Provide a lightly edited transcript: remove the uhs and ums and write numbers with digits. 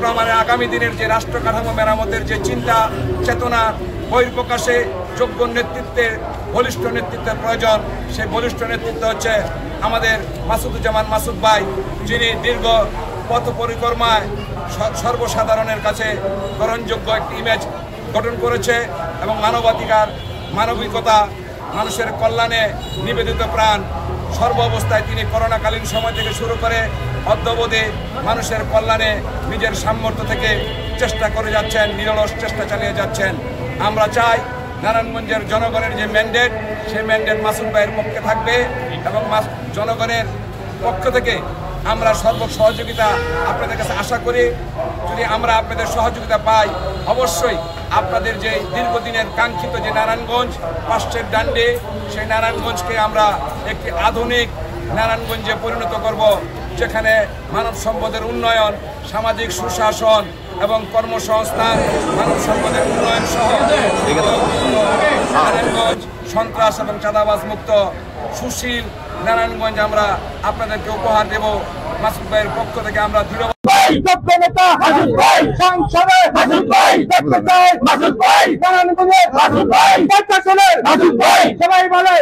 রহমানের আগামী দিনের যে রাষ্ট্র কাঠামো মেরামতের যে চিন্তা চেতনা বহিঃপ্রকাশে যোগ্য নেতৃত্বের বলিষ্ঠ নেতৃত্বের প্রয়োজন। সেই বলিষ্ঠ নেতৃত্ব হচ্ছে আমাদের মাসুদুজ্জামান মাসুদ ভাই, যিনি দীর্ঘ পথ পরিক্রমায় সর্বসাধারণের কাছে গ্রহণযোগ্য একটি ইমেজ গঠন করেছে এবং মানবিকতা, মানুষের কল্যাণে নিবেদিত প্রাণ। সর্ব অবস্থায় তিনি করোনাকালীন সময় থেকে শুরু করে অদ্যাবধি মানুষের কল্যাণে নিজের সামর্থ্য থেকে চেষ্টা করে যাচ্ছেন, নিরলস চেষ্টা চালিয়ে যাচ্ছেন। আমরা চাই নারায়ণগঞ্জের জনগণের যে ম্যান্ডেট, সেই ম্যান্ডেট মাসুদ ভাইয়ের পক্ষে থাকবে এবং জনগণের পক্ষ থেকে আমরা সর্ব সহযোগিতা আপনাদের কাছে আশা করি। যদি আমরা আপনাদের সহযোগিতা পাই, অবশ্যই আপনাদের যে দীর্ঘদিনের কাঙ্ক্ষিত যে নারায়ণগঞ্জ পাশের ডান্ডে, সেই নারায়ণগঞ্জকে আমরা একটি আধুনিক নারায়ণগঞ্জে পরিণত করব, যেখানে মানব সম্পদের উন্নয়ন, সামাজিক সুশাসন এবং কর্মসংস্থান, মানব সম্পদের উন্নয়ন সহ নারায়ণগঞ্জ সন্ত্রাস এবং চাঁদাবাজ মুক্ত সুশীল নারায়ণগঞ্জ আমরা আপনাদেরকে উপহার দেব। মাসুদ ভাইয়ের পক্ষ থেকে আমরা দৃঢ় সবাই বলে